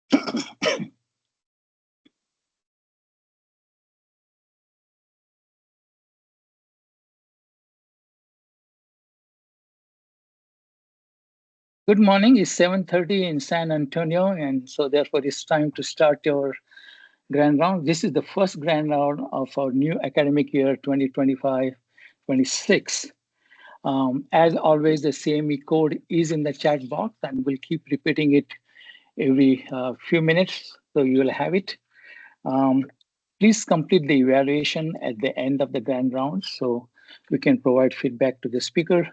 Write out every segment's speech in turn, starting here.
Good morning. It's 7:30 in San Antonio, and so therefore it's time to start your grand round. This is the first grand round of our new academic year 2025-26. As always, the CME code is in the chat box, and we'll keep repeating it every few minutes, so you will have it. Please complete the evaluation at the end of the grand round so we can provide feedback to the speaker.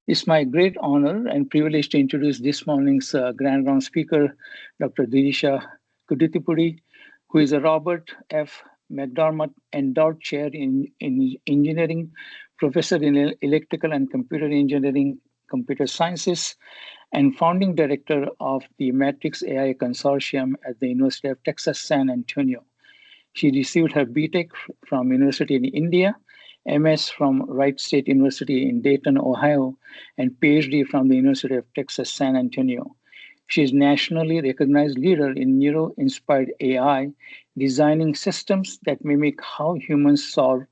It's my great honor and privilege to introduce this morning's grand round speaker, Dr. Dhireesha Kudithipudi, who is a Robert F. McDermott Endowed Chair in Engineering, Professor in Electrical and Computer Engineering, Computer Sciences, and founding director of the Matrix AI Consortium at the University of Texas, San Antonio. She received her BTech from University in India, MS from Wright State University in Dayton, Ohio, and PhD from the University of Texas, San Antonio. She is nationally recognized leader in neuro-inspired AI, designing systems that mimic how humans solve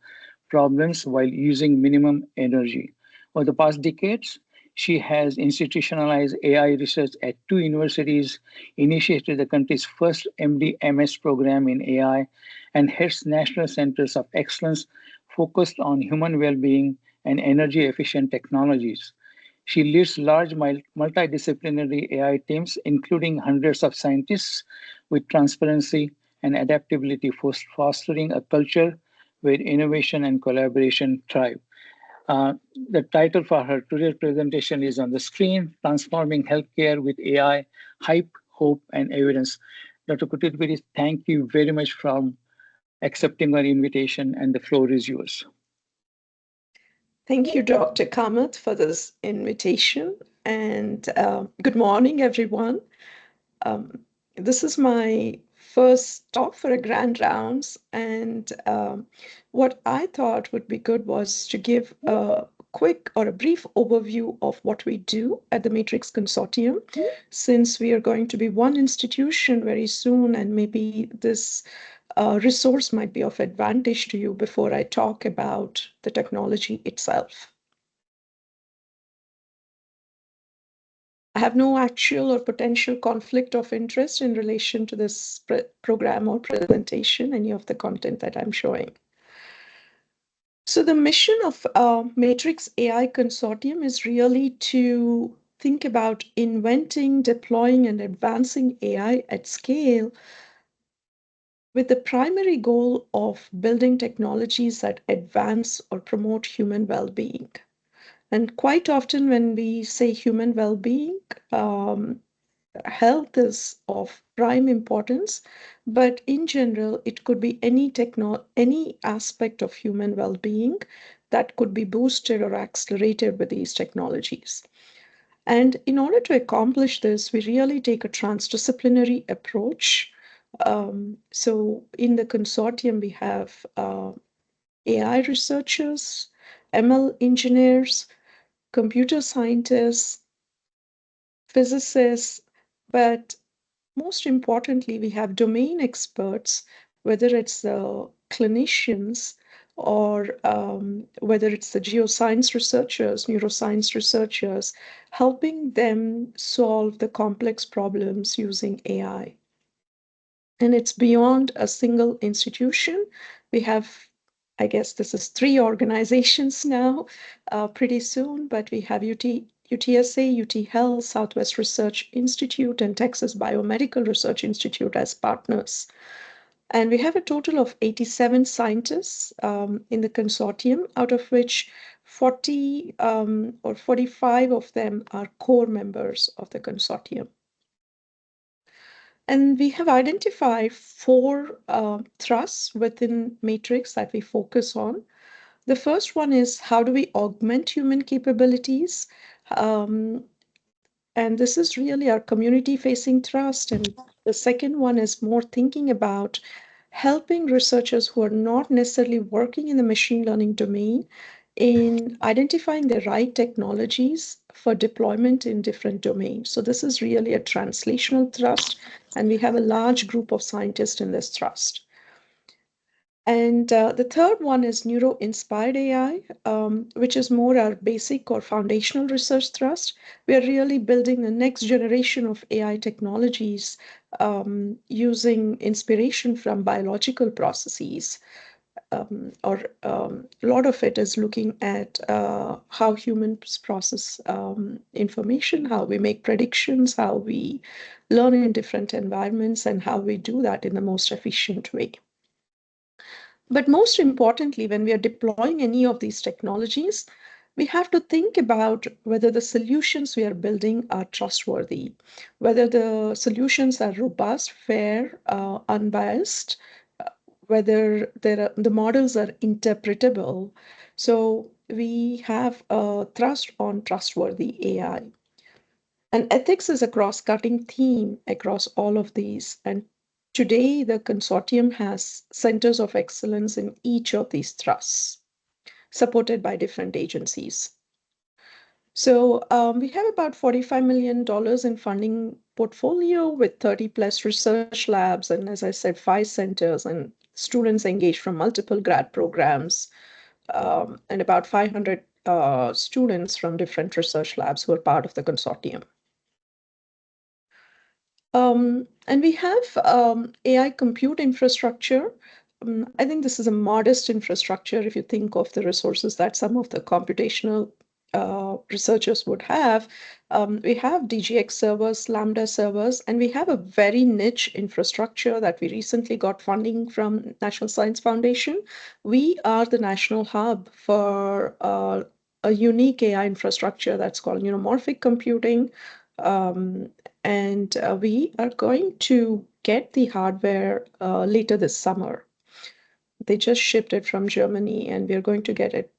problems while using minimum energy. Over the past decades, she has institutionalized AI research at 2 universities, initiated the country's first MD-MS program in AI, and heads national centers of excellence focused on human well-being and energy-efficient technologies. She leads large multidisciplinary AI teams, including hundreds of scientists, with transparency and adaptability, fostering a culture where innovation and collaboration thrive. The title for her today's presentation is on the screen, Transforming Healthcare with AI, Hype, Hope, and Evidence. Dr. Kudithipudi, thank you very much for accepting our invitation, and the floor is yours. Thank you, Dr. Kamath, for this invitation, and good morning, everyone. This is my first talk for a grand rounds, and what I thought would be good was to give a quick or a brief overview of what we do at the Matrix Consortium, since we are going to be one institution very soon, and maybe this resource might be of advantage to you before I talk about the technology itself. I have no actual or potential conflict of interest in relation to this program or presentation, any of the content that I'm showing. So the mission of Matrix AI Consortium is really to think about inventing, deploying, and advancing AI at scale with the primary goal of building technologies that advance or promote human well-being. And quite often when we say human well-being, health is of prime importance, but in general, it could be any aspect of human well-being that could be boosted or accelerated with these technologies. And in order to accomplish this, we really take a transdisciplinary approach. So in the consortium, we have AI researchers, ML engineers, computer scientists, physicists, but most importantly, we have domain experts, whether it's the clinicians or whether it's the geoscience researchers, neuroscience researchers, helping them solve the complex problems using AI. And it's beyond a single institution. We have, I guess this is 3 organizations now, pretty soon, but we have UTSA, UT Health, Southwest Research Institute, and Texas Biomedical Research Institute as partners. And we have a total of 87 scientists in the consortium, out of which 40 or 45 of them are core members of the consortium. And we have identified 4 thrusts within Matrix that we focus on. The first one is how do we augment human capabilities? And this is really our community-facing thrust. And the second one is more thinking about helping researchers who are not necessarily working in the machine learning domain in identifying the right technologies for deployment in different domains. So this is really a translational thrust, and we have a large group of scientists in this thrust. And the third one is neuro-inspired AI, which is more our basic or foundational research thrust. We are really building the next generation of AI technologies using inspiration from biological processes. A lot of it is looking at how humans process information, how we make predictions, how we learn in different environments, and how we do that in the most efficient way. But most importantly, when we are deploying any of these technologies, we have to think about whether the solutions we are building are trustworthy, whether the solutions are robust, fair, unbiased, whether the models are interpretable. So we have a thrust on trustworthy AI. And ethics is a cross-cutting theme across all of these. And today, the consortium has centers of excellence in each of these thrusts, supported by different agencies. So we have about $45 million in funding portfolio with 30 plus research labs. And as I said, 5 centers and students engaged from multiple grad programs and about 500 students from different research labs who are part of the consortium. And we have AI compute infrastructure. I think this is a modest infrastructure if you think of the resources that some of the computational researchers would have. We have DGX servers, Lambda servers, and we have a very niche infrastructure that we recently got funding from National Science Foundation. We are the national hub for a unique AI infrastructure that's called neuromorphic computing. And we are going to get the hardware later this summer. They just shipped it from Germany, and we're going to get it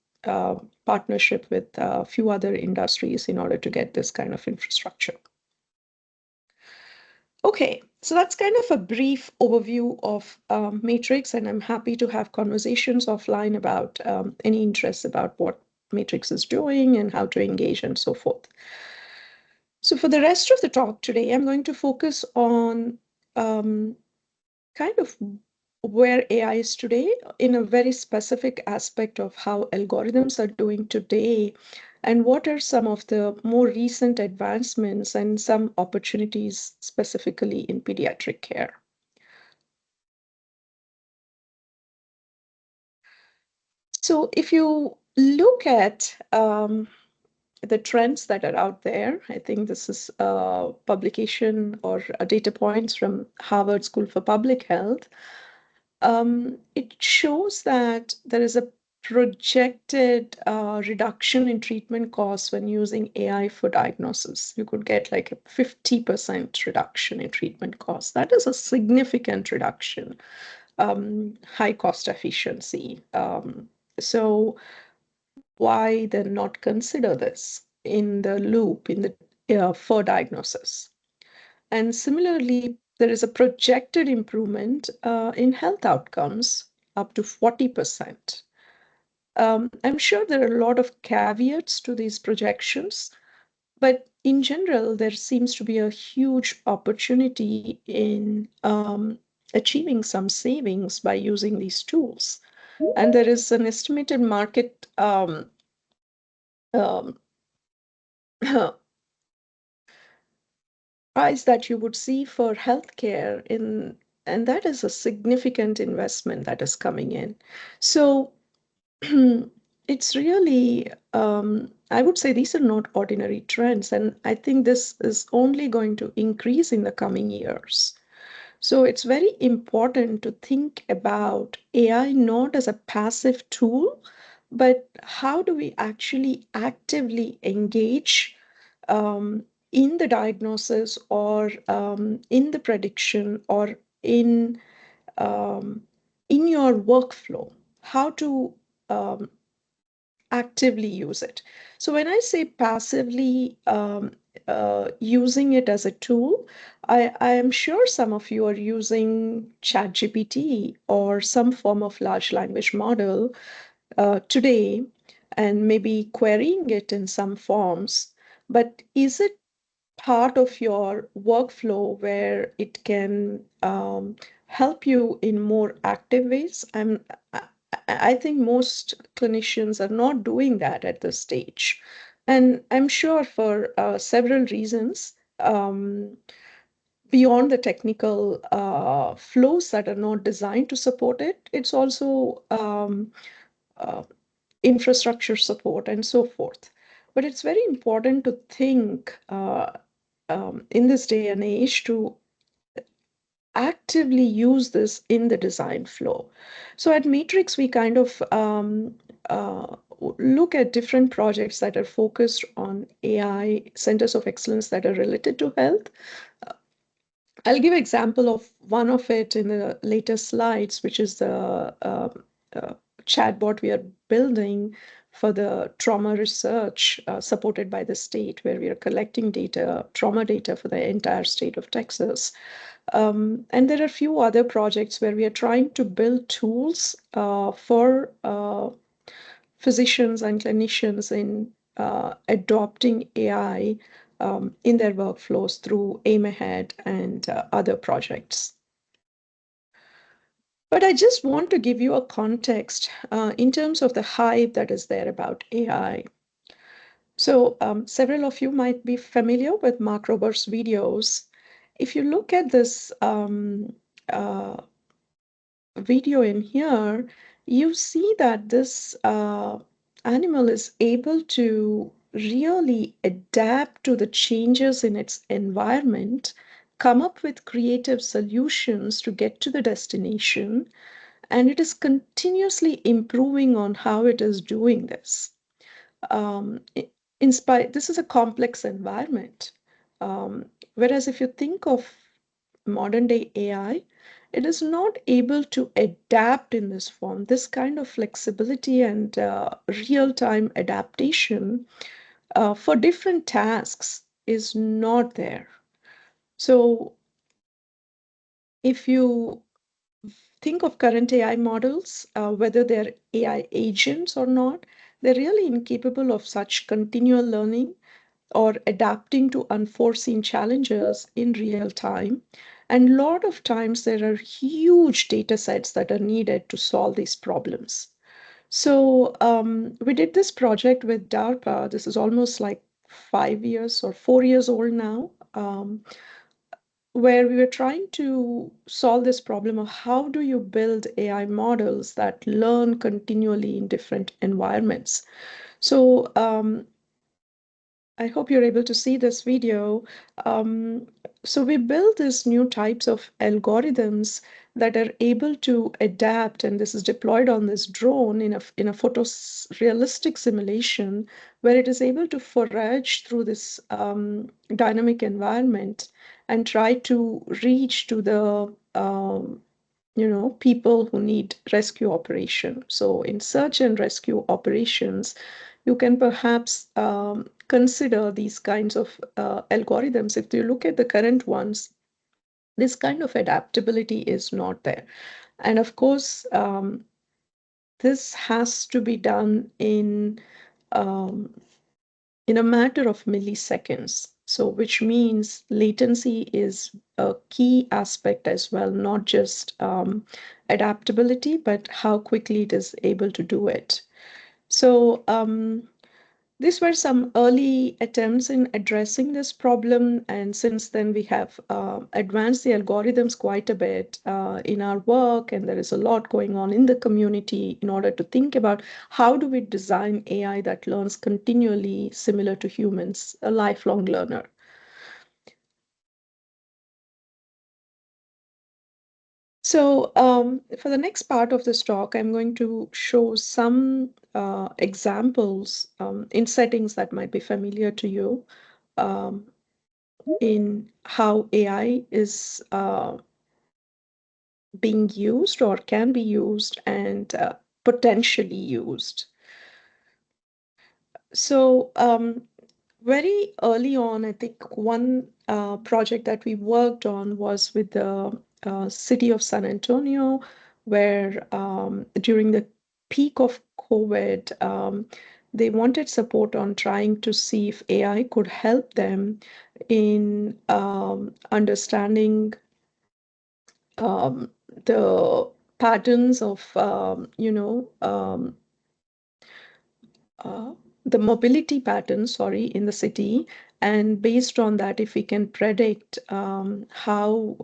partnership with a few other industries in order to get this kind of infrastructure. Okay, so that's kind of a brief overview of Matrix, and I'm happy to have conversations offline about any interest about what Matrix is doing and how to engage and so forth. So for the rest of the talk today, I'm going to focus on kind of where AI is today in a very specific aspect of how algorithms are doing today and what are some of the more recent advancements and some opportunities specifically in pediatric care. So if you look at the trends that are out there, I think this is a publication or a data points from Harvard School for Public Health. It shows that there is a projected reduction in treatment costs when using AI for diagnosis. You could get like a 50% reduction in treatment costs. That is a significant reduction, high cost efficiency. So why then not consider this in the loop in the for diagnosis? And similarly, there is a projected improvement in health outcomes up to 40%. I'm sure there are a lot of caveats to these projections, but in general, there seems to be a huge opportunity in achieving some savings by using these tools. And there is an estimated market price that you would see for healthcare and that is a significant investment that is coming in. So it's really, I would say these are not ordinary trends, and I think this is only going to increase in the coming years. So it's very important to think about AI not as a passive tool, but how do we actually actively engage in the diagnosis or in the prediction or in your workflow, how to actively use it. So when I say passively using it as a tool, I am sure some of you are using ChatGPT or some form of large language model today and maybe querying it in some forms. but is it part of your workflow where it can help you in more active ways? I, I think most clinicians are not doing that at this stage. And I'm sure for several reasons, beyond the technical flows that are not designed to support it, it's also uh, infrastructure support and so forth. But it's very important to think in this day and age to actively use this in the design flow. So at Matrix, we kind of look at different projects that are focused on AI centers of excellence that are related to health. I'll give an example of one of it in the later slides, which is the uh, chatbot we are building for the trauma research supported by the state, where we are collecting data, trauma data for the entire state of Texas. And there are a few other projects where we are trying to build tools for physicians and clinicians in adopting AI in their workflows through Aim Ahead and other projects. But I just want to give you a context in terms of the hype that is there about AI. So several of you might be familiar with Mark Roberts' videos. If you look at this uh, video in here, you see that this animal is able to really adapt to the changes in its environment, come up with creative solutions to get to the destination, and it is continuously improving on how it is doing this. Um, this is a complex environment. Whereas if you think of modern day AI, it is not able to adapt in this form. This kind of flexibility and real time adaptation for different tasks is not there. So if you think of current AI models, whether they're AI agents or not, they're really incapable of such continual learning or adapting to unforeseen challenges in real time. And a lot of times there are huge data sets that are needed to solve these problems. So we did this project with DARPA. This is almost like 5 years or 4 years old now, where we were trying to solve this problem of how do you build AI models that learn continually in different environments. So I hope you're able to see this video. So we built these new types of algorithms that are able to adapt, and this is deployed on this drone in a photorealistic simulation where it is able to forage through this dynamic environment and try to reach to the people who need rescue operation. So in search and rescue operations, you can perhaps consider these kinds of algorithms. If you look at the current ones, this kind of adaptability is not there. And of course, this has to be done um, in a matter of milliseconds. So, which means latency is a key aspect as well, not just adaptability, but how quickly it is able to do it. So, these were some early attempts in addressing this problem, and since then we have advanced the algorithms quite a bit in our work, and there is a lot going on in the community in order to think about how do we design AI that learns continually similar to humans, a lifelong learner. So for the next part of this talk, I'm going to show some examples in settings that might be familiar to you. Um, in how AI is being used or can be used and potentially used. So very early on, I think one project that we worked on was with the city of San Antonio, where during the peak of COVID, they wanted support on trying to see if AI could help them in understanding the patterns of, uh, the mobility patterns, sorry, in the city. And based on that, if we can predict how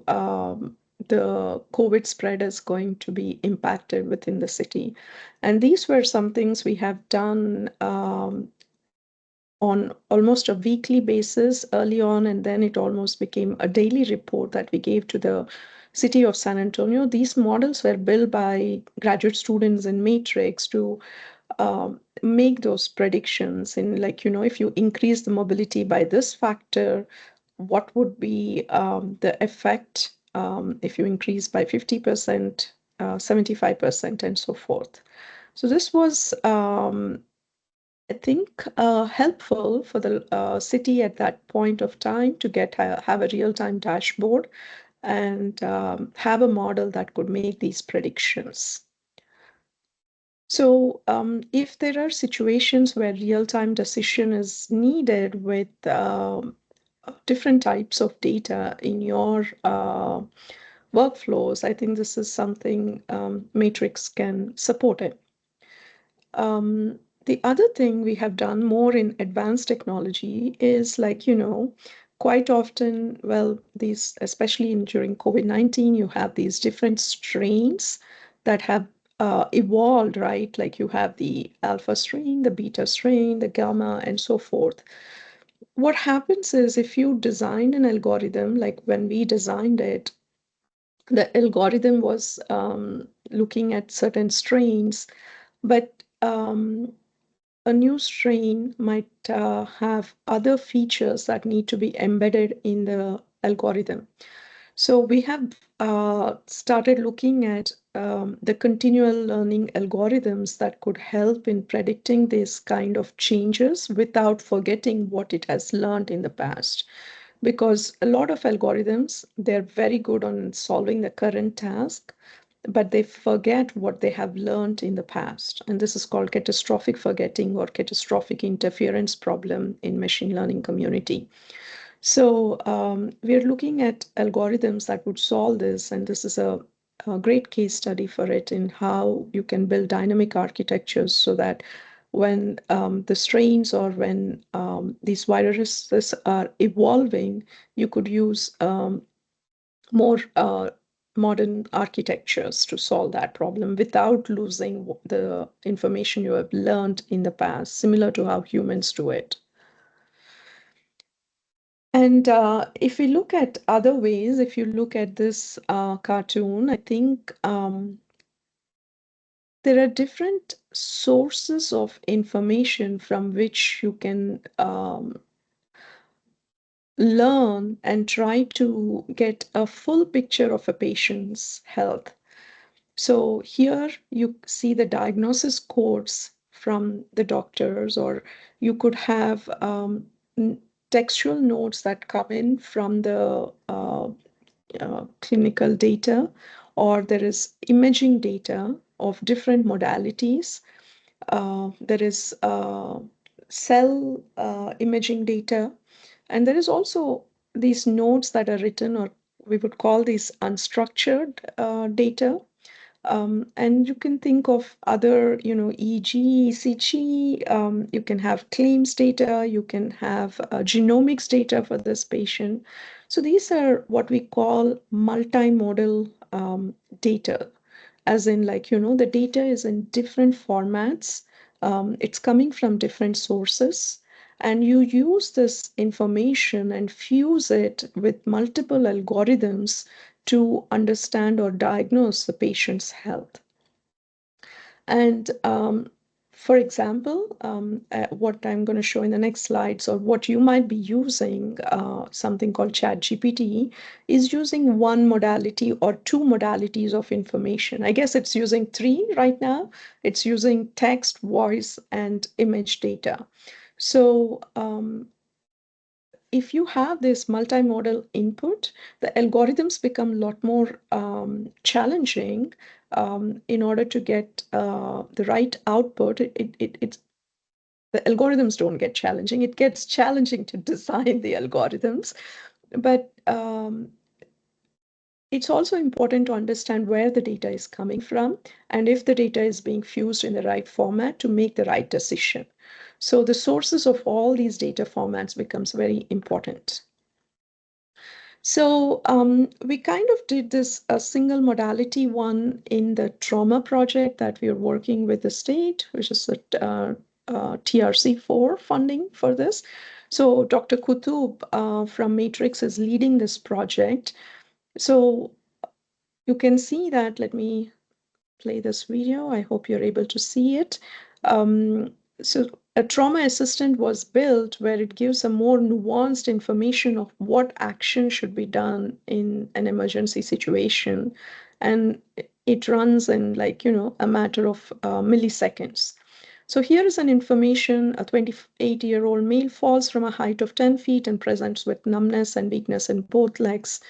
the COVID spread is going to be impacted within the city. And these were some things we have done on almost a weekly basis early on, and then it almost became a daily report that we gave to the city of San Antonio. These models were built by graduate students in Matrix to make those predictions in, like, if you increase the mobility by this factor, what would be the effect if you increase by 50%, 75%, and so forth. So this was, I think, helpful for the city at that point of time to have a real-time dashboard and have a model that could make these predictions. So if there are situations where real-time decision is needed with different types of data in your workflows, I think this is something Matrix can support it. The other thing we have done more in advanced technology is, like, quite often, well, these, especially during COVID-19, you have these different strains that have evolved, right? Like you have the alpha strain, the beta strain, the gamma, and so forth. What happens is, if you design an algorithm, like when we designed it, the algorithm was looking at certain strains, but a new strain might have other features that need to be embedded in the algorithm. So we have started looking at the continual learning algorithms that could help in predicting this kind of changes without forgetting what it has learned in the past. Because a lot of algorithms, they're very good on solving the current task, but they forget what they have learned in the past. And this is called catastrophic forgetting or catastrophic interference problem in machine learning community. So we're looking at algorithms that would solve this, and this is a great case study for it in how you can build dynamic architectures so that when the strains or when these viruses are evolving, you could use more modern architectures to solve that problem without losing the information you have learned in the past, similar to how humans do it. And if we look at other ways, if you look at this cartoon, I think there are different sources of information from which you can learn and try to get a full picture of a patient's health. So here you see the diagnosis codes from the doctors, or you could have textual notes that come in from the clinical data, or there is imaging data of different modalities. There is cell imaging data, and there is also these notes that are written, or we would call these unstructured data. And you can think of other, EG, ECG, you can have claims data, you can have genomics data for this patient. So these are what we call multimodal data, as in, like, the data is in different formats. It's coming from different sources. And you use this information and fuse it with multiple algorithms to understand or diagnose the patient's health. And for example, what I'm going to show in the next slides, or what you might be using, something called ChatGPT, is using one modality or two modalities of information. I guess it's using three right now. It's using text, voice, and image data. So if you have this multimodal input, the algorithms become a lot more challenging in order to get the right output. It's the algorithms don't get challenging. It gets challenging to design the algorithms. But it's also important to understand where the data is coming from and if the data is being fused in the right format to make the right decision. So the sources of all these data formats becomes very important. So we kind of did this a single modality one in the trauma project that we are working with the state, which is a TRC4 funding for this. So Dr. Kutub from Matrix is leading this project. So you can see that, let me play this video. I hope you're able to see it. So a trauma assistant was built where it gives a more nuanced information of what action should be done in an emergency situation. And it runs in a matter of milliseconds. So here is an information: a 28-year-old male falls from a height of 10 feet and presents with numbness and weakness in both legs.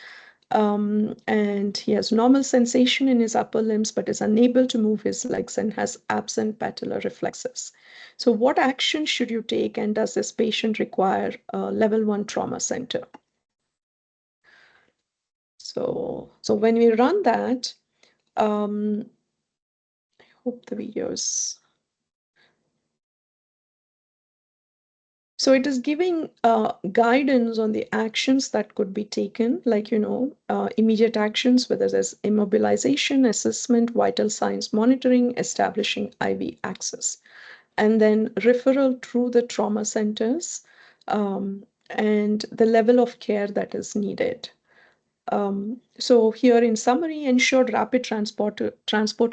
And he has normal sensation in his upper limbs, but is unable to move his legs and has absent patellar reflexes. So what action should you take, and does this patient require a level 1 trauma center? So when we run that, I hope the video is... So it is giving guidance on the actions that could be taken, like, immediate actions, whether there's immobilization, assessment, vital signs monitoring, establishing IV access, and then referral through the trauma centers, and the level of care that is needed. So here in summary, ensured rapid transport to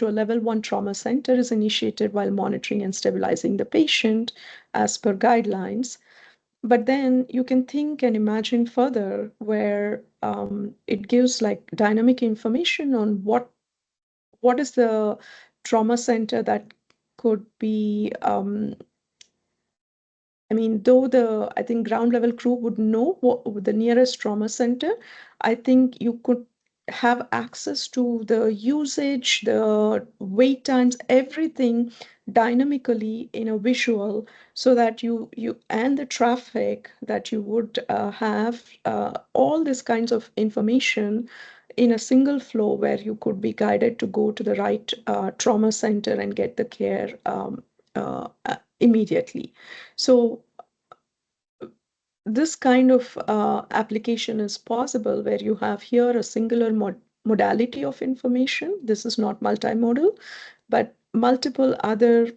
a level 1 trauma center is initiated while monitoring and stabilizing the patient as per guidelines. But then you can think and imagine further where it gives dynamic information on what is the trauma center that could be though I think ground level crew would know what the nearest trauma center, I think you could have access to the usage, the wait times, everything dynamically in a visual, so that you and the traffic that you would have all these kinds of information in a single flow where you could be guided to go to the right trauma center and get the care immediately. So this kind of application is possible where you have here a singular modality of information. This is not multimodal, but multiple other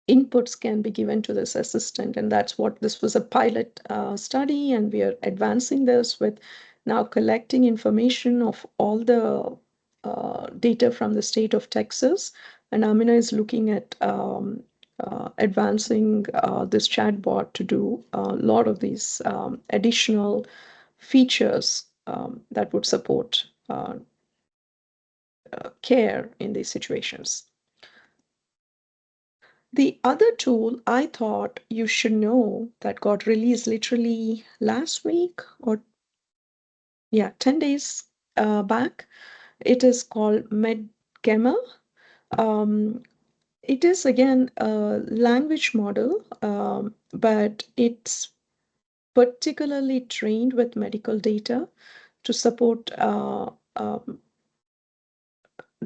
inputs can be given to this assistant. And that's what this was, a pilot study. And we are advancing this with now collecting information of all the data from the state of Texas. And Amina is looking at advancing this chatbot to do a lot of these additional features that would support care in these situations. The other tool I thought you should know that got released literally last week, or 10 days back, it is called MedGamma. It is again a language model, but it's particularly trained with medical data to support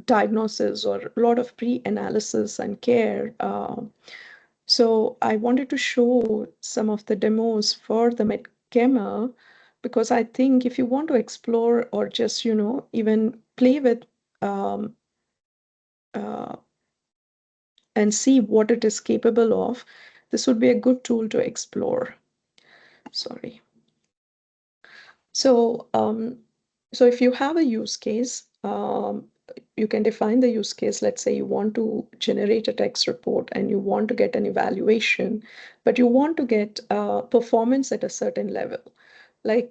diagnosis or a lot of pre-analysis and care. So I wanted to show some of the demos for the MedGamma, because I think if you want to explore or just, even play with and see what it is capable of, this would be a good tool to explore. Sorry. So, so if you have a use case, you can define the use case. Let's say you want to generate a text report and you want to get an evaluation, but you want to get performance at a certain level. Do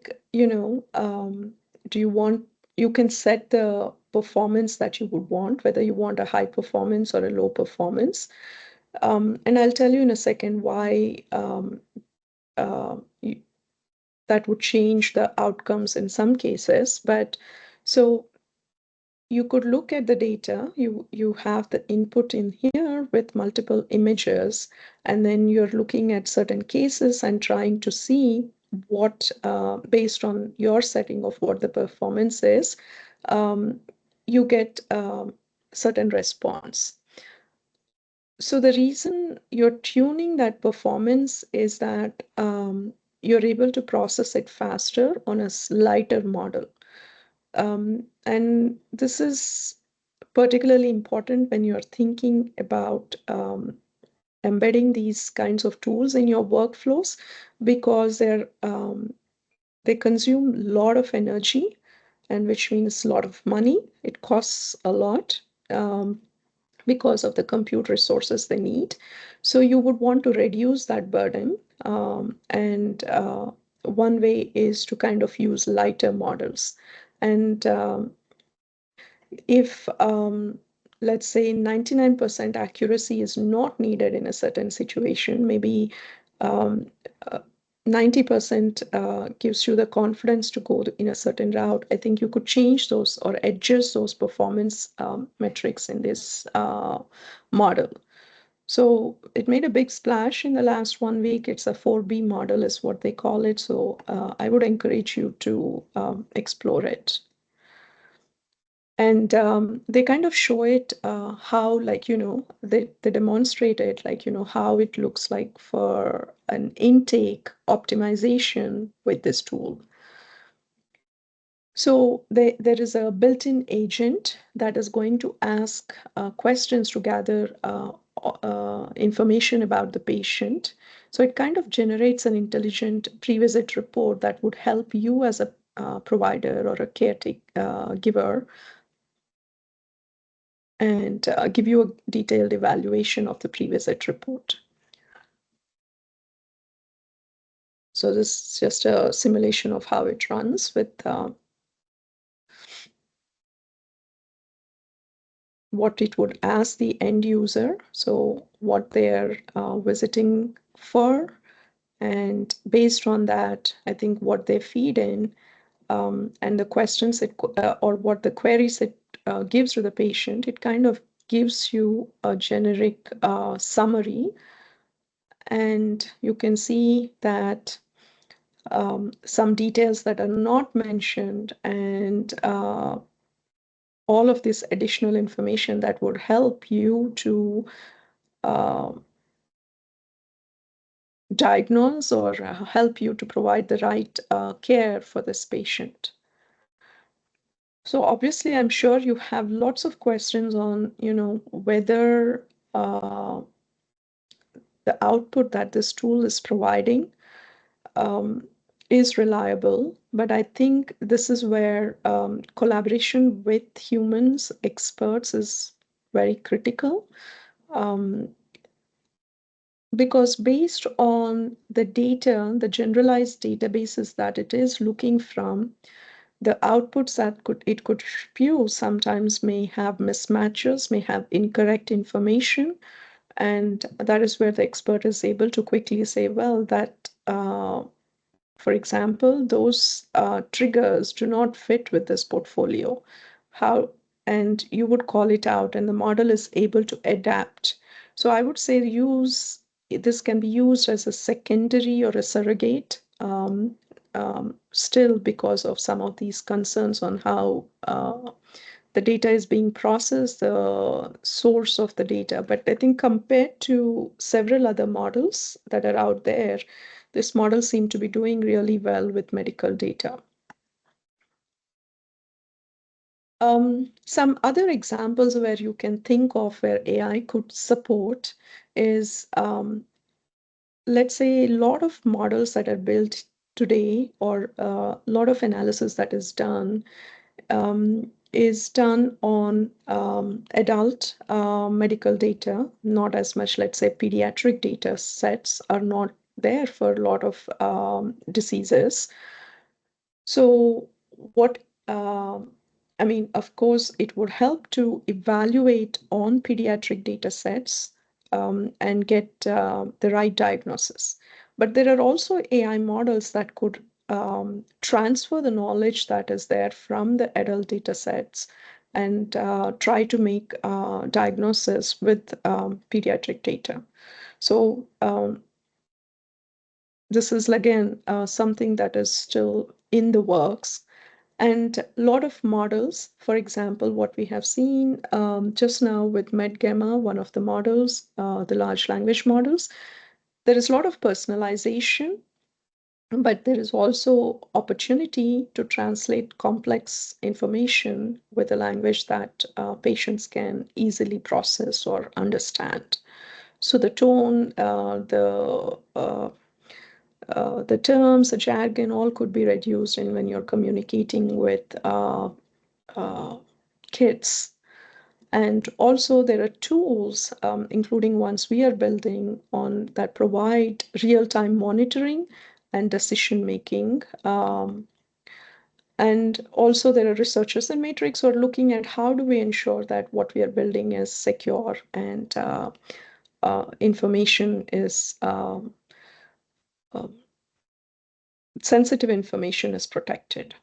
you want, you can set the performance that you would want, whether you want a high performance or a low performance. And I'll tell you in a second why that would change the outcomes in some cases. But so you could look at the data. You have the input in here with multiple images, and then you're looking at certain cases and trying to see what, based on your setting of what the performance is, you get certain response. So the reason you're tuning that performance is that you're able to process it faster on a lighter model. And this is particularly important when you're thinking about embedding these kinds of tools in your workflows, because they consume a lot of energy, and which means a lot of money. It costs a lot. Because of the compute resources they need. So you would want to reduce that burden. And one way is to kind of use lighter models. And if, let's say, 99% accuracy is not needed in a certain situation, maybe um, uh, 90% gives you the confidence to go in a certain route, I think you could change those or adjust those performance metrics in this model. So it made a big splash in the last 1 week. It's a 4B model is what they call it. So I would encourage you to explore it. And they kind of show it how, like, they demonstrate it, like, how it looks like for an intake optimization with this tool. So there is a built-in agent that is going to ask questions to gather information about the patient. So it kind of generates an intelligent pre-visit report that would help you as a provider or a caretaker giver, and give you a detailed evaluation of the pre-visit report. So this is just a simulation of how it runs with what it would ask the end user, so what they're visiting for, and based on that, I think what they feed in and the questions or what the queries it gives to the patient, it kind of gives you a generic summary, and you can see that some details that are not mentioned, and all of this additional information that would help you to uh, diagnose or help you to provide the right care for this patient. So obviously, I'm sure you have lots of questions on, whether the output that this tool is providing is reliable. But I think this is where collaboration with humans, experts, is very critical. Because based on the data, the generalized databases that it is looking from, the outputs that it could spew sometimes may have mismatches, may have incorrect information, and that is where the expert is able to quickly say, well, that for example, those triggers do not fit with this portfolio. How, and you would call it out, and the model is able to adapt. So I would say this can be used as a secondary or a surrogate, still, because of some of these concerns on how the data is being processed, the source of the data. But I think compared to several other models that are out there, this model seemed to be doing really well with medical data. Some other examples where you can think of where AI could support is, let's say, a lot of models that are built today, or a lot of analysis that is done on adult medical data, not as much, let's say, pediatric data sets are not there for a lot of diseases. So what, I mean, of course, it would help to evaluate on pediatric data sets and get the right diagnosis. But there are also AI models that could transfer the knowledge that is there from the adult data sets and try to make diagnosis with pediatric data. So this is again something that is still in the works. And a lot of models, for example, what we have seen just now with MedGamma, one of the models, the large language models, there is a lot of personalization, but there is also opportunity to translate complex information with a language that patients can easily process or understand. So the tone, the terms, the jargon, all could be reduced in when you're communicating with kids. And also there are tools, including ones we are building on that provide real-time monitoring and decision making. And also there are researchers in Matrix who are looking at how do we ensure that what we are building is secure and information is sensitive information is protected.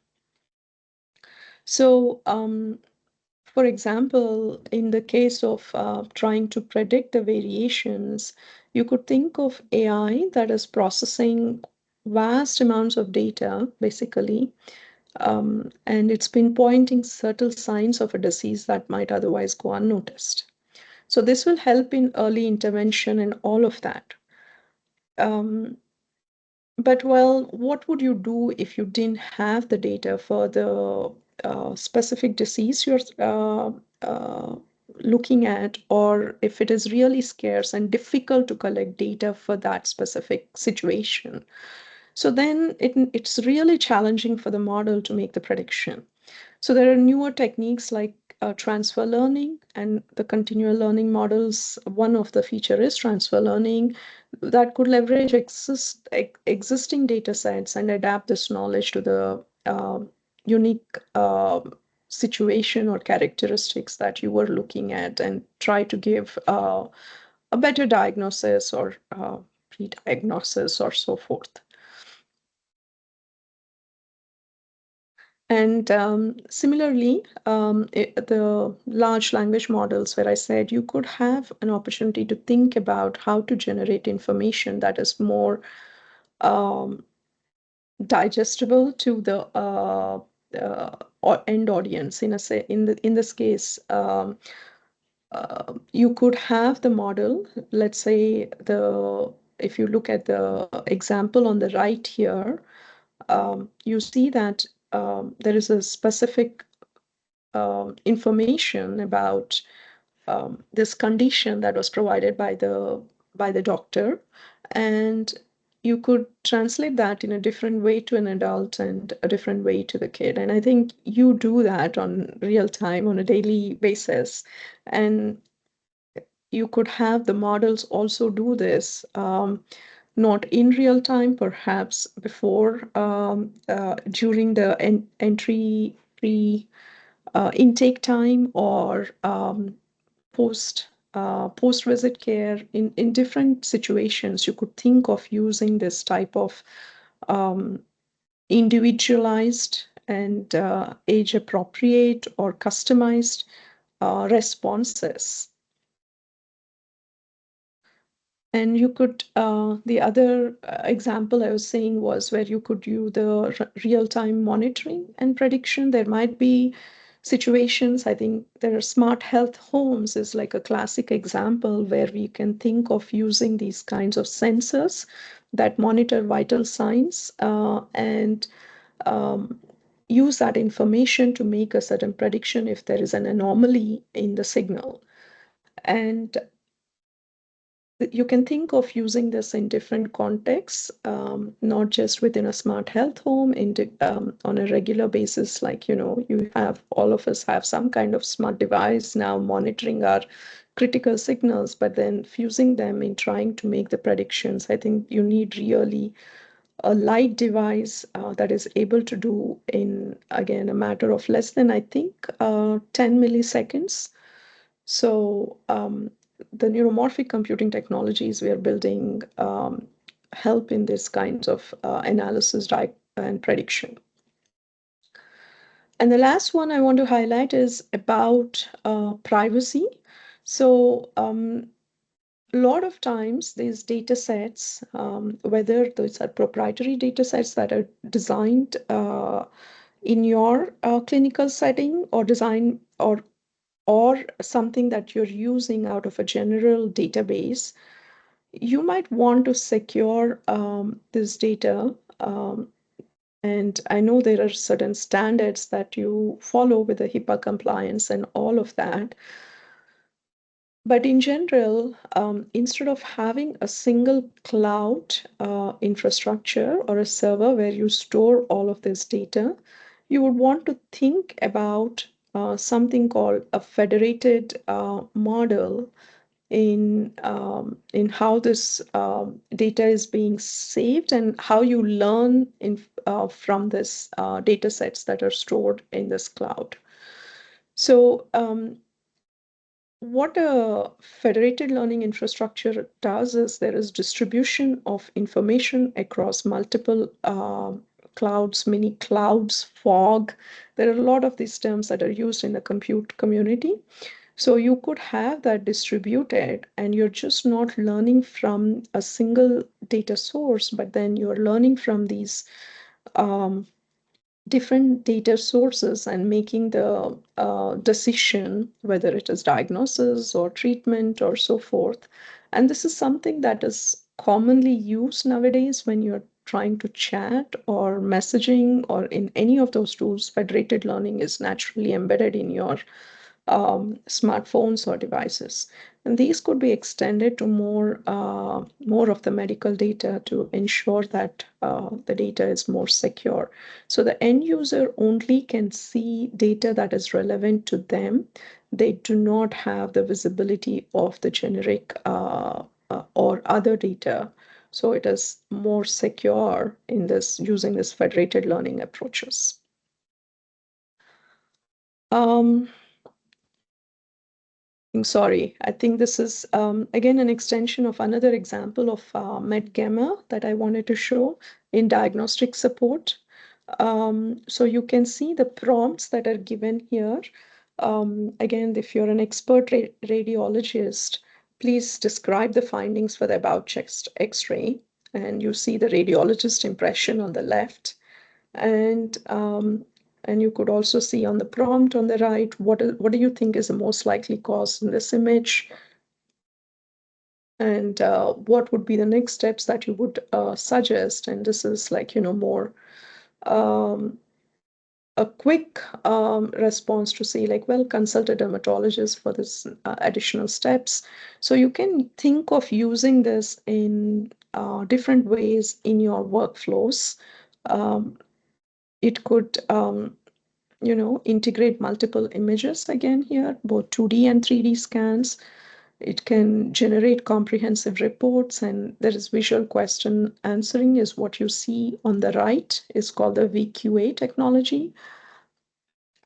So for example, in the case of trying to predict the variations, you could think of AI that is processing vast amounts of data, basically, and it's pinpointing subtle signs of a disease that might otherwise go unnoticed. So this will help in early intervention and all of that. But well, what would you do if you didn't have the data for the specific disease you're looking at, or if it is really scarce and difficult to collect data for that specific situation? So then it's really challenging for the model to make the prediction. So there are newer techniques like transfer learning and the continual learning models. One of the feature is transfer learning that could leverage existing data sets and adapt this knowledge to the unique situation or characteristics that you were looking at and try to give a better diagnosis or pre-diagnosis or so forth. And similarly, the large language models, where I said you could have an opportunity to think about how to generate information that is more digestible to the end audience. In this case, you could have the model. Let's say if you look at the example on the right here, you see that there is a specific information about this condition that was provided by the doctor, and you could translate that in a different way to an adult and a different way to the kid. And I think you do that on real time on a daily basis, and you could have the models also do this, not in real time, perhaps before, during the entry pre intake time, or post visit care. In different situations, you could think of using this type of individualized and age appropriate or customized responses. And you could, the other example I was saying was where you could do the real-time monitoring and prediction. There might be situations, I think there are smart health homes is like a classic example where we can think of using these kinds of sensors that monitor vital signs and use that information to make a certain prediction if there is an anomaly in the signal. And you can think of using this in different contexts, not just within a smart health home, on a regular basis. Like, you have, all of us have some kind of smart device now monitoring our critical signals, but then fusing them in trying to make the predictions. I think you need really a light device that is able to do in, again, a matter of less than, I think, 10 milliseconds. So the neuromorphic computing technologies we are building help in this kinds of analysis and prediction. And the last one I want to highlight is about privacy. So a lot of times these data sets, whether those are proprietary data sets that are designed in your clinical setting or design or something that you're using out of a general database, you might want to secure this data. And I know there are certain standards that you follow with the HIPAA compliance and all of that. But in general, instead of having a single cloud infrastructure or a server where you store all of this data, you would want to think about something called a federated model in how this data is being saved and how you learn from this data sets that are stored in this cloud. So what a federated learning infrastructure does is there is distribution of information across multiple clouds, mini clouds, fog. There are a lot of these terms that are used in the compute community. So you could have that distributed and you're just not learning from a single data source, but then you're learning from these um, different data sources and making the decision, whether it is diagnosis or treatment or so forth. And this is something that is commonly used nowadays when you're trying to chat or messaging or in any of those tools. Federated learning is naturally embedded in your smartphones or devices. And these could be extended to more of the medical data to ensure that the data is more secure. So the end user only can see data that is relevant to them. They do not have the visibility of the generic or other data. So it is more secure in this using this federated learning approaches. Um, Sorry, I think this is again an extension of another example of MedGamma that I wanted to show in diagnostic support. So you can see the prompts that are given here. Again, if you're an expert radiologist, please describe the findings for the about chest X-ray, and you see the radiologist impression on the left. And you could also see on the prompt on the right, what do you think is the most likely cause in this image? And what would be the next steps that you would suggest? And this is like, more um, a quick response to say like, well, consult a dermatologist for this additional steps. So you can think of using this in different ways in your workflows. It could integrate multiple images again here, both 2D and 3D scans. It can generate comprehensive reports, and there is visual question answering is what you see on the right is called the VQA technology,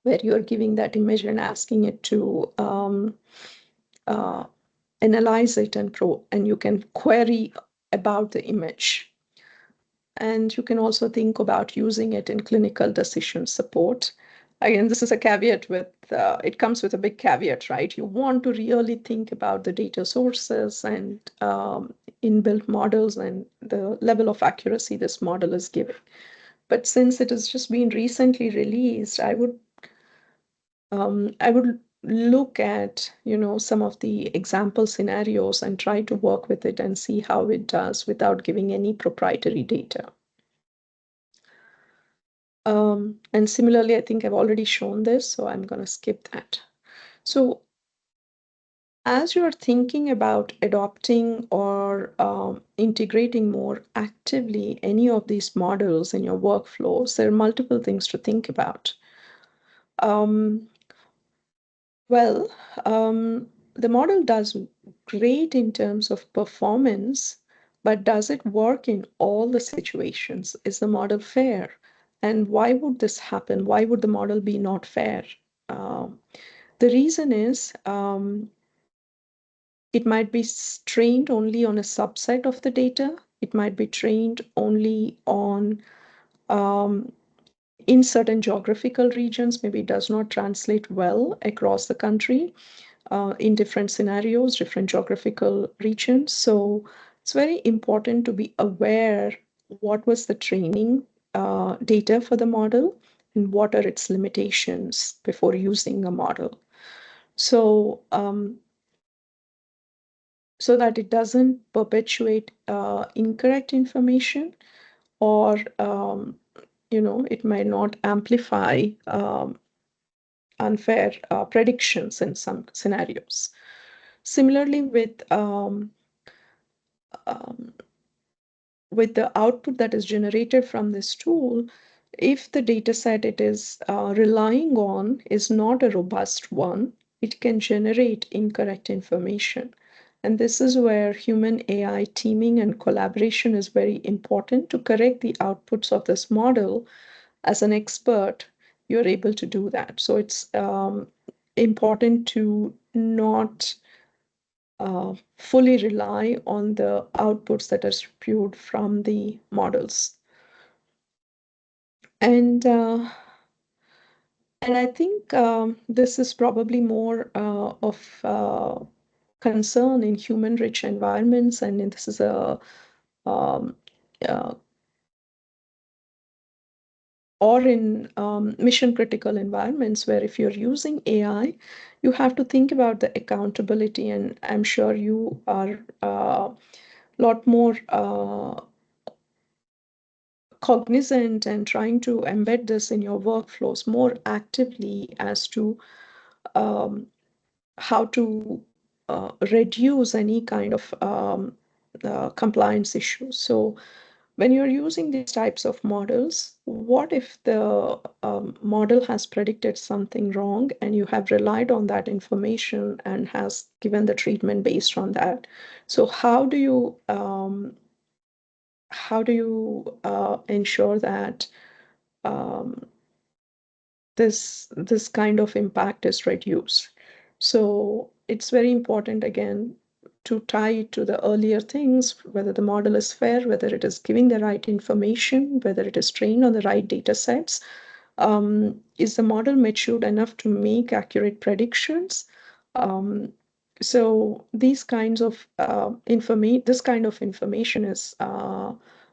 where you're giving that image and asking it to uh, analyze it and you can query about the image. And you can also think about using it in clinical decision support. Again, this is a caveat with, it comes with a big caveat, right? You want to really think about the data sources and inbuilt models and the level of accuracy this model is giving. But since it has just been recently released, I would look at, some of the example scenarios and try to work with it and see how it does without giving any proprietary data. And similarly, I think I've already shown this, so I'm going to skip that. So as you're thinking about adopting or integrating more actively any of these models in your workflows, there are multiple things to think about. Um, well, the model does great in terms of performance, but does it work in all the situations? Is the model fair? And why would this happen? Why would the model be not fair? The reason is it might be trained only on a subset of the data. It might be trained only on in certain geographical regions, maybe it does not translate well across the country in different scenarios, different geographical regions. So it's very important to be aware what was the training data for the model and what are its limitations before using a model. So, so that it doesn't perpetuate incorrect information, or it might not amplify unfair predictions in some scenarios. Similarly, um, with the output that is generated from this tool, if the data set it is relying on is not a robust one, it can generate incorrect information. And this is where human AI teaming and collaboration is very important to correct the outputs of this model. As an expert, you're able to do that. So it's important to not fully rely on the outputs that are spewed from the models. And I think this is probably more of concern in human-rich environments, and this is a um, uh, or in mission-critical environments where if you're using AI, you have to think about the accountability, and I'm sure you are a lot more cognizant and trying to embed this in your workflows more actively as to um, how to reduce any kind of compliance issues. So when you're using these types of models, what if the model has predicted something wrong and you have relied on that information and has given the treatment based on that? So how do you ensure that um, this kind of impact is reduced? So it's very important again to tie it to the earlier things, whether the model is fair, whether it is giving the right information, whether it is trained on the right data sets. Is the model matured enough to make accurate predictions? Um, so these kinds of this kind of information is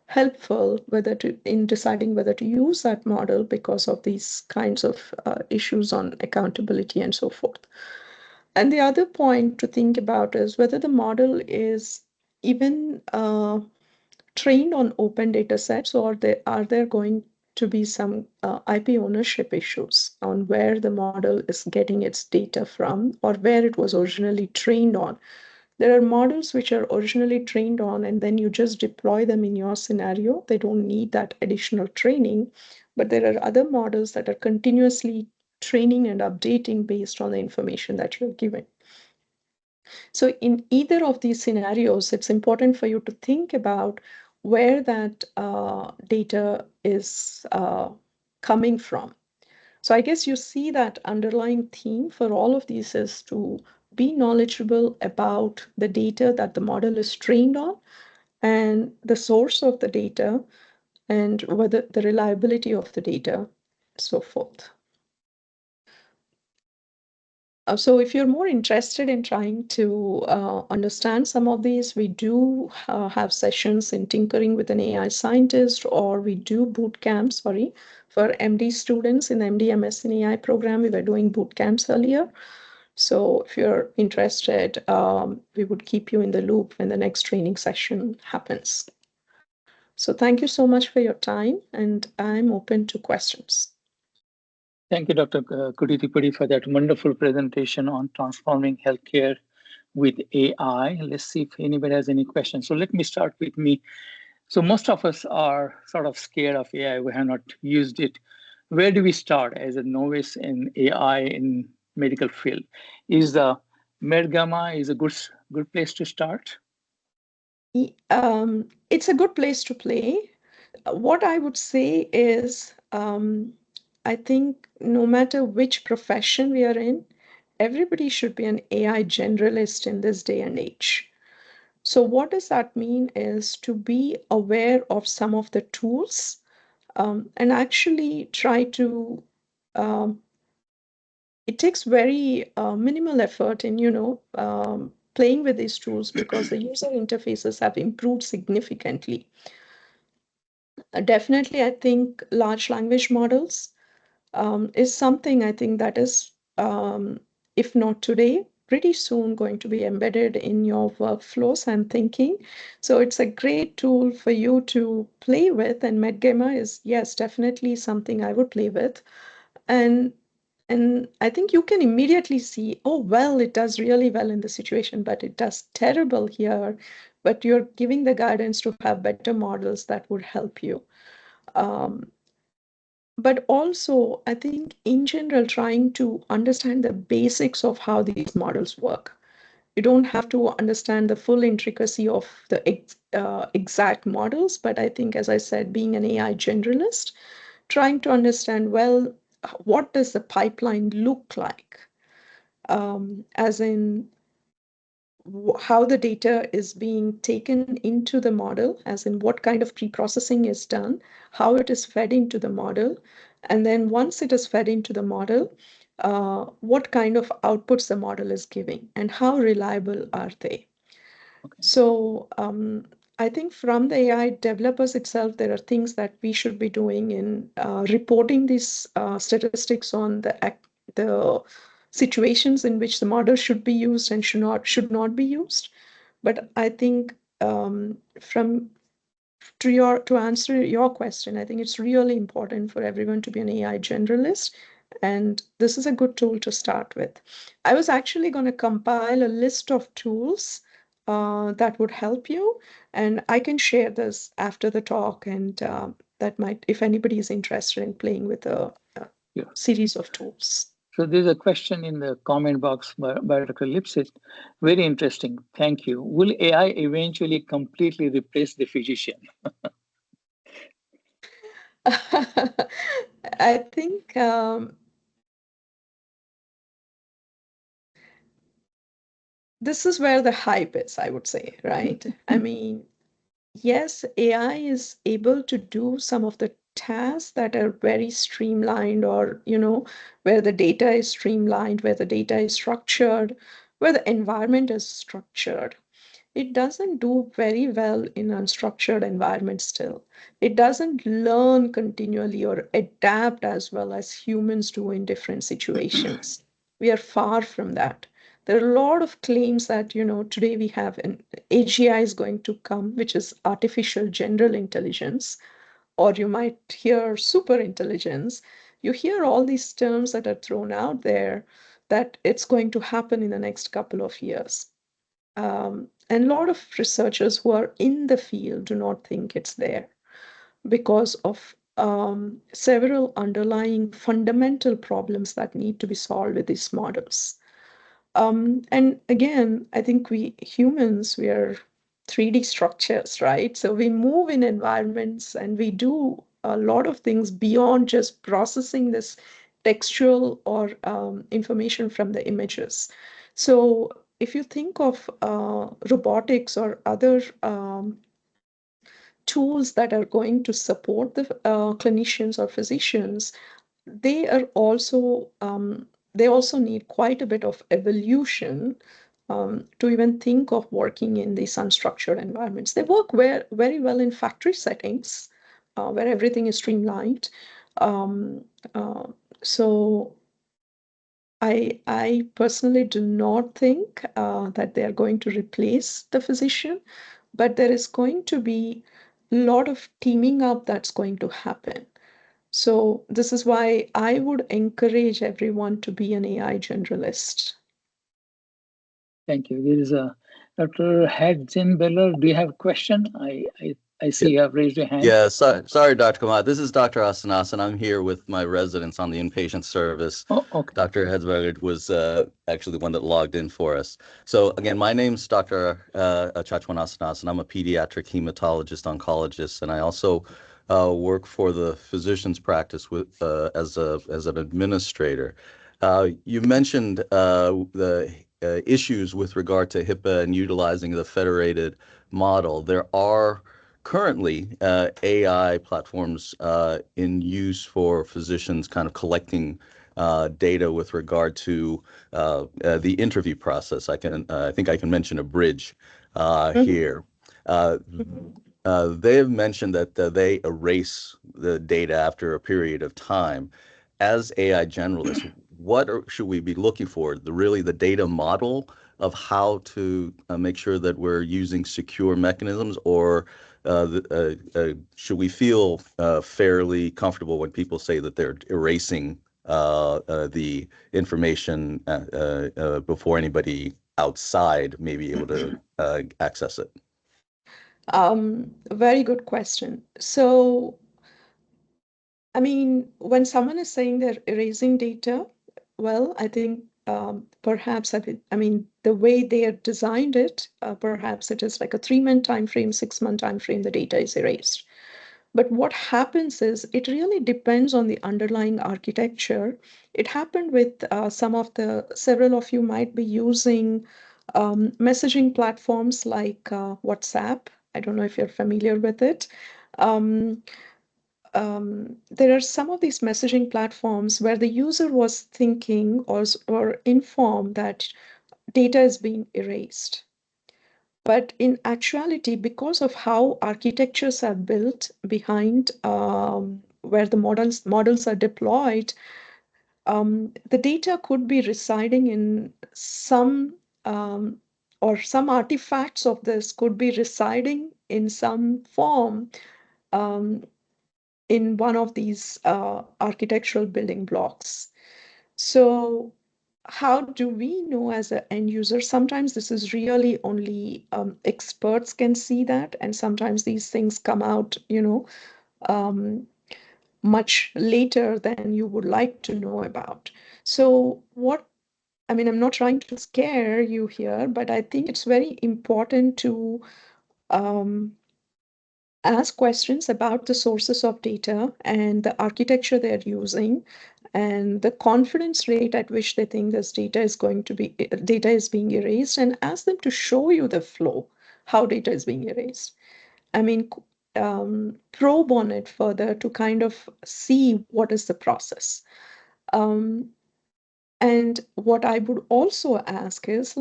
helpful whether to in deciding whether to use that model because of these kinds of issues on accountability and so forth. And the other point to think about is whether the model is even trained on open data sets, or are there going to be some IP ownership issues on where the model is getting its data from or where it was originally trained on. There are models which are originally trained on, and then you just deploy them in your scenario. They don't need that additional training. But there are other models that are continuously training and updating based on the information that you're given. So in either of these scenarios, it's important for you to think about where that data is coming from. So I guess you see that underlying theme for all of these is to be knowledgeable about the data that the model is trained on and the source of the data and whether the reliability of the data, so forth. So if you're more interested in trying to understand some of these, we do have sessions in Tinkering with an AI Scientist, or we do boot camps, for MD students in the MD MS in AI program. We were doing boot camps earlier. So if you're interested, we would keep you in the loop when the next training session happens. So thank you so much for your time, and I'm open to questions. Thank you, Dr. Kudithipudi, for that wonderful presentation on transforming healthcare with AI. Let's see if anybody has any questions. So let me start with me. So most of us are sort of scared of AI. We have not used it. Where do we start as a novice in AI in medical field? Is the Medgamma is a good place to start? It's a good place to play. What I would say is, I think no matter which profession we are in, everybody should be an AI generalist in this day and age. So what does that mean is to be aware of some of the tools and actually try to um, it takes very minimal effort in playing with these tools because the user interfaces have improved significantly. Definitely, I think large language models is something I think that is, if not today, pretty soon going to be embedded in your workflows and thinking. So it's a great tool for you to play with, and MedGamma is, yes, definitely something I would play with. And I think you can immediately see, oh, well, it does really well in the situation, but it does terrible here. But you're giving the guidance to have better models that would help you. Um, but also, I think in general, trying to understand the basics of how these models work. You don't have to understand the full intricacy of the exact models, but I think, as I said, being an AI generalist, trying to understand, well, what does the pipeline look like? As in, how the data is being taken into the model, as in what kind of pre-processing is done, how it is fed into the model, and then once it is fed into the model, what kind of outputs the model is giving, and how reliable are they? Okay. So I think from the AI developers itself, there are things that we should be doing in reporting these statistics on the situations in which the model should be used and should not be used. But I think from to answer your question, I think it's really important for everyone to be an AI generalist, and this is a good tool to start with. I was actually going to compile a list of tools that would help you, and I can share this after the talk, and that might, if anybody is interested in playing with a Yeah. series of tools. So there's a question in the comment box by Dr. Lipsit. Very interesting. Thank you. Will AI eventually completely replace the physician? I think this is where the hype is, I would say, right? I mean, yes, AI is able to do some of the tasks that are very streamlined, or, where the data is streamlined, where the data is structured, where the environment is structured. It doesn't do very well in unstructured environments still. It doesn't learn continually or adapt as well as humans do in different situations. We are far from that. There are a lot of claims that, today we have an AGI is going to come, which is artificial general intelligence, or you might hear super intelligence. You hear all these terms that are thrown out there that it's going to happen in the next couple of years. And a lot of researchers who are in the field do not think it's there because of several underlying fundamental problems that need to be solved with these models. And again, I think we humans, we are 3D structures, right? So we move in environments and we do a lot of things beyond just processing this textual or information from the images. So if you think of robotics or other tools that are going to support the clinicians or physicians, they are also they also need quite a bit of evolution to even think of working in these unstructured environments. They work very well in factory settings where everything is streamlined. Um, uh, so I personally do not think that they are going to replace the physician, but there is going to be a lot of teaming up that's going to happen. So this is why I would encourage everyone to be an AI generalist. Thank you. There is a Dr. Hadzenbeller. Do you have a question? I see you have raised your hand. Yeah, sorry, Dr. Kamat. This is Dr. Asanasan. I'm here with my residents on the inpatient service. Oh, okay. Dr. Hedsberg was actually the one that logged in for us. So again, my name's Dr. Chachwan Asanasan. I'm a pediatric hematologist oncologist, and I also work for the physician's practice with as an administrator. You mentioned the issues with regard to HIPAA and utilizing the federated model. There are currently AI platforms in use for physicians kind of collecting data with regard to the interview process. I think I can mention a bridge here. They have mentioned that they erase the data after a period of time. As AI generalists, should we be looking for? The data model of how to make sure that we're using secure mechanisms, or should we feel fairly comfortable when people say that they're erasing the information before anybody outside may be able to access it? Very good question. So, I mean, when someone is saying they're erasing data, well, I think perhaps, I mean, the way they have designed it, perhaps it is like a 3-month time frame, 6-month time frame, the data is erased. But what happens is it really depends on the underlying architecture. It happened with several of you might be using messaging platforms like WhatsApp. I don't know if you're familiar with it. There are some of these messaging platforms where the user was thinking or informed that data is being erased. But in actuality, because of how architectures are built behind where the models are deployed, the data could be residing in some or some artifacts of this could be residing in some form in one of these architectural building blocks. So how do we know as an end user? Sometimes this is really only experts can see that, and sometimes these things come out, much later than you would like to know about. So I mean, I'm not trying to scare you here, but I think it's very important to ask questions about the sources of data and the architecture they're using and the confidence rate at which they think this data is being erased, and ask them to show you the flow, how data is being erased. I mean, probe on it further to kind of see what is the process. And what I would also ask is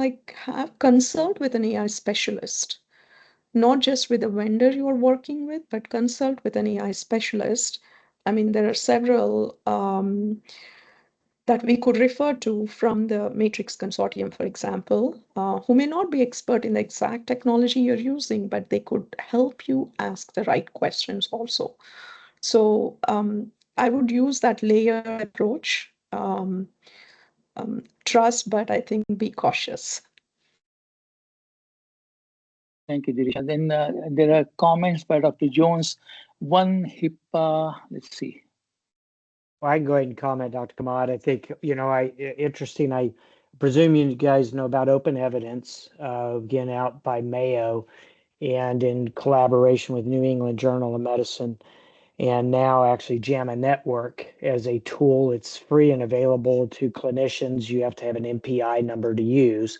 consult with an AI specialist, not just with the vendor you're working with, but consult with an AI specialist. I mean, there are several that we could refer to from the Matrix Consortium, for example, who may not be expert in the exact technology you're using, but they could help you ask the right questions also. So I would use that layer approach. Trust, but I think be cautious. Thank you, Dhireesha. Then there are comments by Dr. Jones. One HIPAA, let's see. Well, I can go ahead and comment, Dr. Kamat. I think, interesting. I presume you guys know about open evidence, again, out by Mayo and in collaboration with New England Journal of Medicine, and now actually JAMA Network as a tool. It's free and available to clinicians. You have to have an MPI number to use.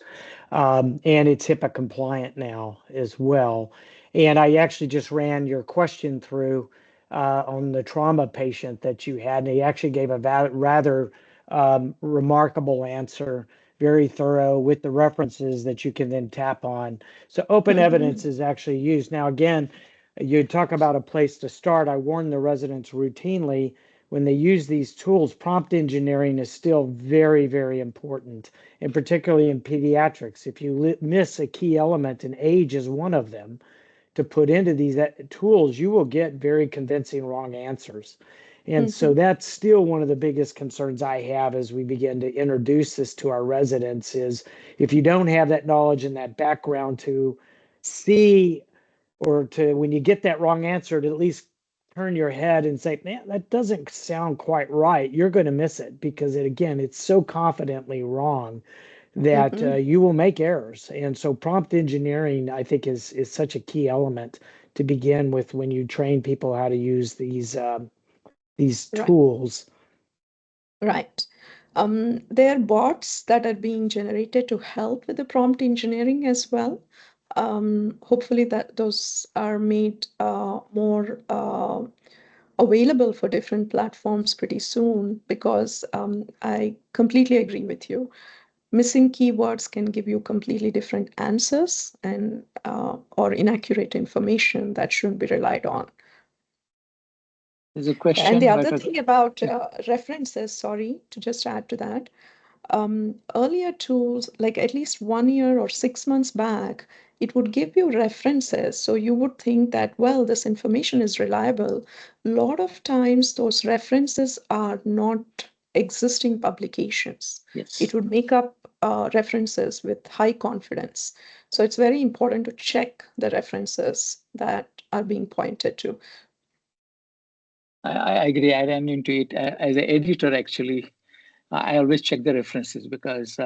And it's HIPAA compliant now as well. And I actually just ran your question through on the trauma patient that you had, and he actually gave a rather remarkable answer, very thorough with the references that you can then tap on. So open evidence is actually used. Now, again, you talk about a place to start. I warn the residents routinely when they use these tools, prompt engineering is still very, very important, and particularly in pediatrics. If you miss a key element, and age is one of them, to put into these tools, you will get very convincing wrong answers. And so that's still one of the biggest concerns I have as we begin to introduce this to our residents is if you don't have that knowledge and that background to see, or to, when you get that wrong answer, to at least turn your head and say, man, that doesn't sound quite right, you're going to miss it because it's so confidently wrong that you will make errors. And so prompt engineering, I think, is such a key element to begin with when you train people how to use these tools. Right. There are bots that are being generated to help with the prompt engineering as well. Hopefully that those are made more available for different platforms pretty soon, because I completely agree with you. Missing keywords can give you completely different answers and or inaccurate information that shouldn't be relied on. There's a question. And the other thing about references, sorry, to just add to that, earlier tools, like at least 1 year or 6 months back, it would give you references. So you would think that, well, this information is reliable. A lot of times those references are not existing publications. Yes. It would make up references with high confidence. So it's very important to check the references that are being pointed to. I agree. I ran into it as an editor, actually. I always check the references because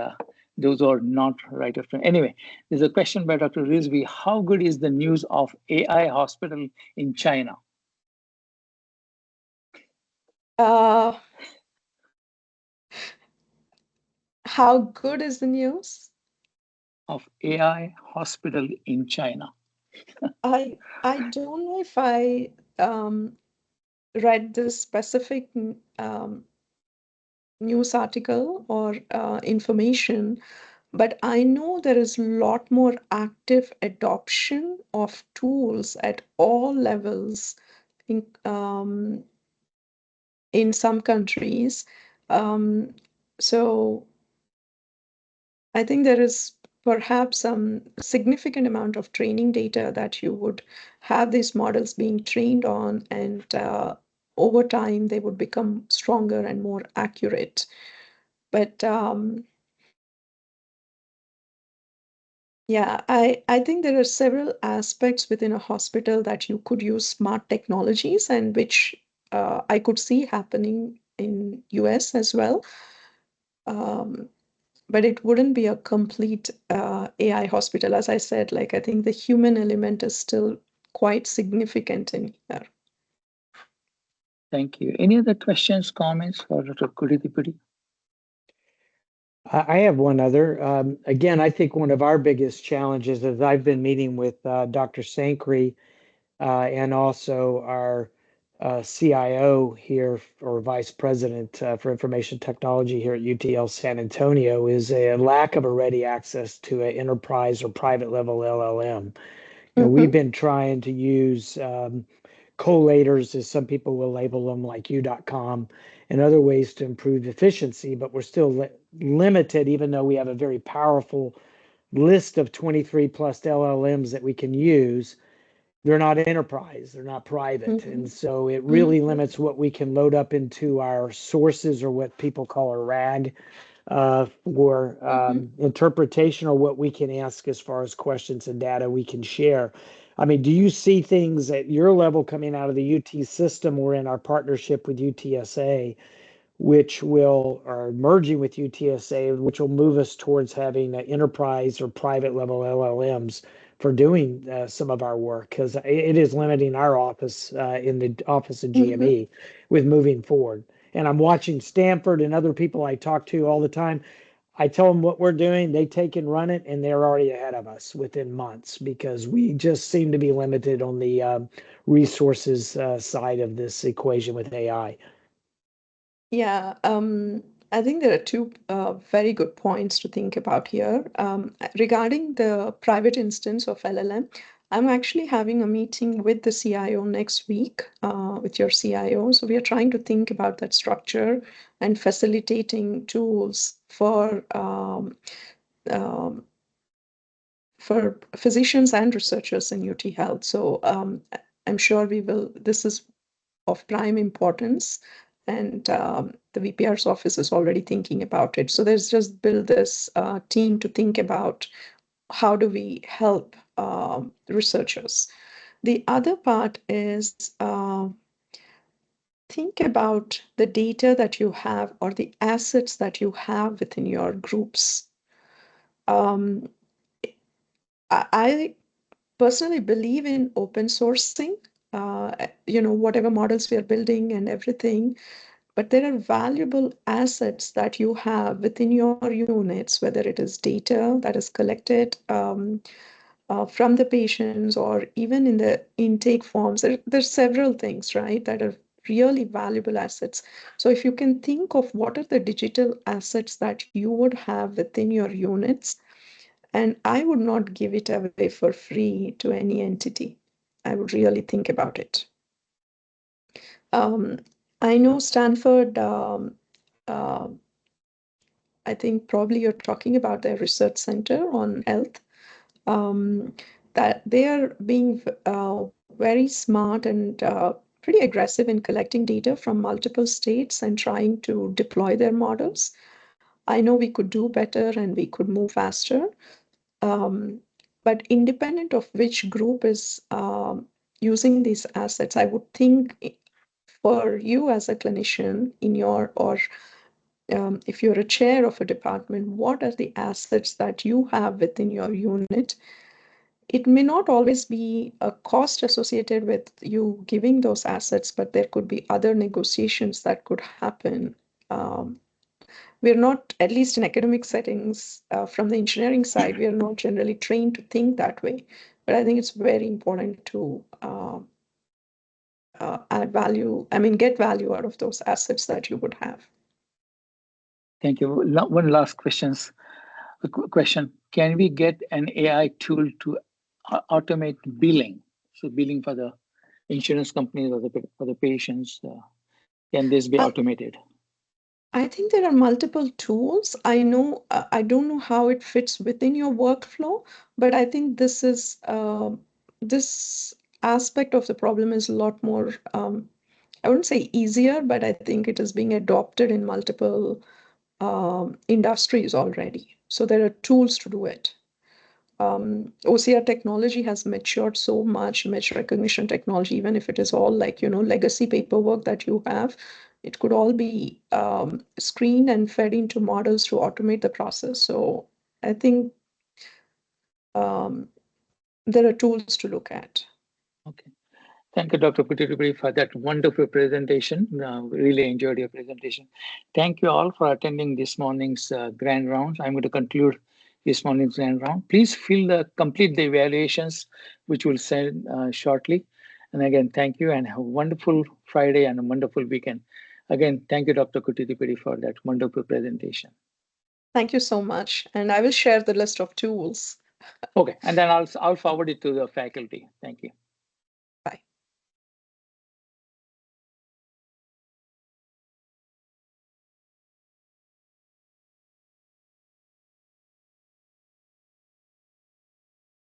those are not right after. Anyway, there's a question by Dr. Rizvi. How good is the news of AI hospital in China? How good is the news? Of AI hospital in China. I don't know if I read this specific news article or information, but I know there is a lot more active adoption of tools at all levels in some countries. So I think there is perhaps some significant amount of training data that you would have these models being trained on, and over time they would become stronger and more accurate. But yeah, I think there are several aspects within a hospital that you could use smart technologies, and which I could see happening in US as well. But it wouldn't be a complete AI hospital. As I said, like I think the human element is still quite significant in here. Thank you. Any other questions, comments for Dr. Kudithipudi? I have one other. Again, I think one of our biggest challenges is I've been meeting with Dr. Sankri and also our CIO here, or Vice President for Information Technology here at UTL San Antonio, is a lack of a ready access to an enterprise or private level LLM. You know, we've been trying to use collators, as some people will label them, like U.com, and other ways to improve efficiency, but we're still limited, even though we have a very powerful list of 23 plus LLMs that we can use. They're not enterprise, they're not private. And so it really limits what we can load up into our sources, or what people call a RAG, for interpretation, or what we can ask as far as questions and data we can share. I mean, do you see things at your level coming out of the UT system or in our partnership with UTSA, which will, or merging with UTSA, which will move us towards having enterprise or private level LLMs for doing some of our work? Because it is limiting our office in the office of GME with moving forward. And I'm watching Stanford and other people I talk to all the time. I tell them what we're doing, they take and run it, and they're already ahead of us within months, because we just seem to be limited on the resources side of this equation with AI. Yeah, I think there are two very good points to think about here. Regarding the private instance of LLM, I'm actually having a meeting with the CIO next week, with your CIO. So we are trying to think about that structure and facilitating tools for physicians and researchers in UT Health. So I'm sure we will, this is of prime importance, and the VPR's office is already thinking about it. So there's just build this team to think about how do we help researchers. The other part is think about the data that you have, or the assets that you have within your groups. I personally believe in open sourcing, whatever models we are building and everything. But there are valuable assets that you have within your units, whether it is data that is collected from the patients, or even in the intake forms. There's several things, right, that are really valuable assets. So if you can think of what are the digital assets that you would have within your units, and I would not give it away for free to any entity. I would really think about it. I know Stanford, I think probably you're talking about their research center on health, that they are being very smart and pretty aggressive in collecting data from multiple states and trying to deploy their models. I know we could do better and we could move faster. But independent of which group is using these assets, I would think for you as a clinician in your, or if you're a chair of a department, what are the assets that you have within your unit? It may not always be a cost associated with you giving those assets, but there could be other negotiations that could happen. We're not, at least in academic settings, from the engineering side, we are not generally trained to think that way. But I think it's very important to add value, get value out of those assets that you would have. Thank you. One last question. Can we get an AI tool to automate billing? So billing for the insurance companies or for the patients, can this be automated? I think there are multiple tools. I don't know how it fits within your workflow, but I think this is this aspect of the problem is a lot more, I wouldn't say easier, but I think it is being adopted in multiple industries already. So there are tools to do it. OCR technology has matured so much, image recognition technology, even if it is all like, legacy paperwork that you have, it could all be screened and fed into models to automate the process. So I think there are tools to look at. Okay. Thank you, Dr. Kudithipudi, for that wonderful presentation. Really enjoyed your presentation. Thank you all for attending this morning's grand rounds. I'm going to conclude this morning's grand round. Please complete the evaluations, which we'll send shortly. And again, thank you and have a wonderful Friday and a wonderful weekend. Again, thank you, Dr. Kudithipudi, for that wonderful presentation. Thank you so much. And I will share the list of tools. Okay, and then I'll forward it to the faculty. Thank you.